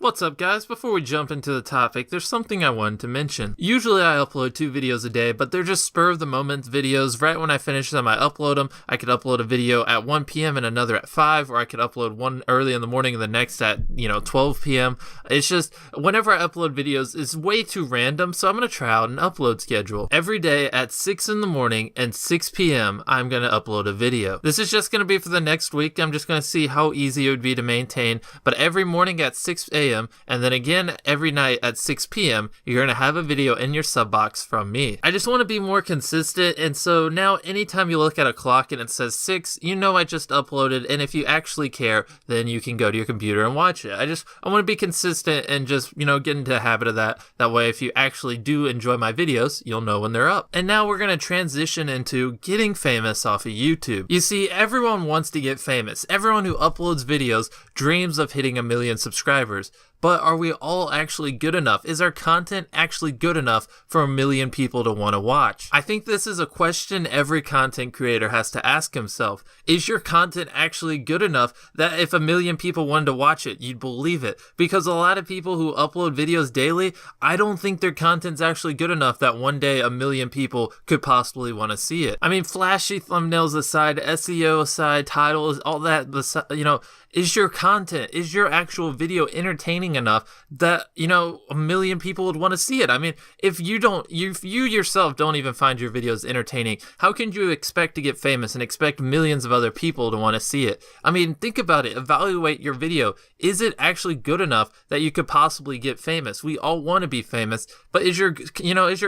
What's up, guys? Before we jump into the topic, there's something I wanted to mention. Usually I upload 2 videos a day, but they're just spur of the moment videos. Right when I finish them, I upload them. I could upload a video at 1 p.m. and another at 5, or I could upload one early in the morning and the next at, 12 p.m. It's just, whenever I upload videos, it's way too random, so I'm going to try out an upload schedule. Every day at 6 in the morning and 6 p.m., I'm going to upload a video. This is just going to be for the next week. I'm just going to see how easy it would be to maintain, but every morning at 6 a.m., and then again every night at 6 p.m. you're going to have a video in your sub box from me. I just want to be more consistent, and so now anytime you look at a clock and it says 6, I just uploaded, and if you actually care, then you can go to your computer and watch it. I want to be consistent and just, get into the habit of that. That way, if you actually do enjoy my videos, you'll know when they're up. And now we're going to transition into getting famous off of YouTube. You see, everyone wants to get famous. Everyone who uploads videos dreams of hitting 1 million subscribers. But are we all actually good enough? Is our content actually good enough for 1 million people to want to watch? I think this is a question every content creator has to ask himself. Is your content actually good enough that if 1 million people wanted to watch it, you'd believe it? Because a lot of people who upload videos daily, I don't think their content's actually good enough that one day 1 million people could possibly want to see it. I mean, flashy thumbnails aside, SEO aside, titles, all that, is your content, is your actual video entertaining enough that 1 million people would want to see it? I mean, if you yourself don't even find your videos entertaining, how can you expect to get famous and expect millions of other people to want to see it? I mean, think about it. Evaluate your video. Is it actually good enough that you could possibly get famous? We all want to be famous, but is your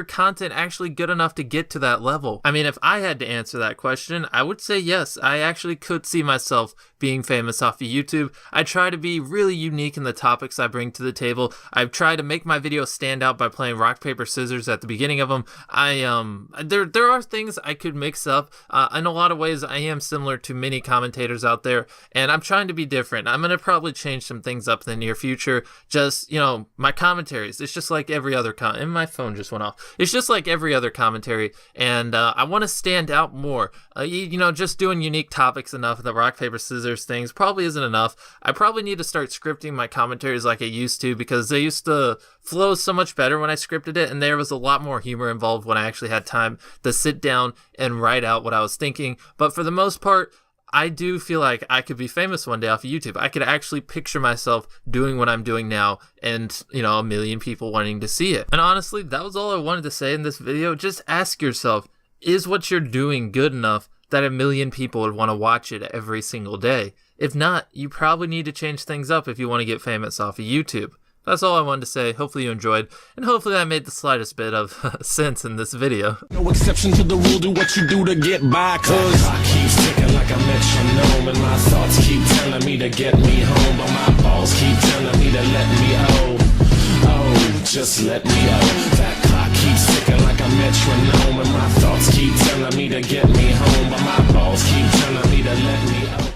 content actually good enough to get to that level? I mean, if I had to answer that question, I would say yes. I actually could see myself being famous off of YouTube. I try to be really unique in the topics I bring to the table. I've tried to make my videos stand out by playing rock, paper, scissors at the beginning of them. There are things I could mix up. In a lot of ways, I am similar to many commentators out there, and I'm trying to be different. I'm going to probably change some things up in the near future. Just, my commentaries, it's just like every other and my phone just went off. It's just like every other commentary, and I want to stand out more. Just doing unique topics enough, the rock, paper, scissors things probably isn't enough. I probably need to start scripting my commentaries like I used to, because they used to flow so much better when I scripted it, and there was a lot more humor involved when I actually had time to sit down and write out what I was thinking. But for the most part, I do feel like I could be famous one day off of YouTube. I could actually picture myself doing what I'm doing now and, 1 million people wanting to see it. And honestly, that was all I wanted to say in this video. Just ask yourself, is what you're doing good enough that 1 million people would want to watch it every single day? If not, you probably need to change things up if you want to get famous off of YouTube. That's all I wanted to say. Hopefully you enjoyed, and hopefully I made the slightest bit of sense in this video. No exception to the rule, do what you do to get by, cause I keep ticking like a metronome, and my thoughts keep telling me to get me home, but my balls keep telling me to let me just let me That clock keeps ticking like a metronome, and my thoughts keep telling me to get me home, but my balls keep telling me to let me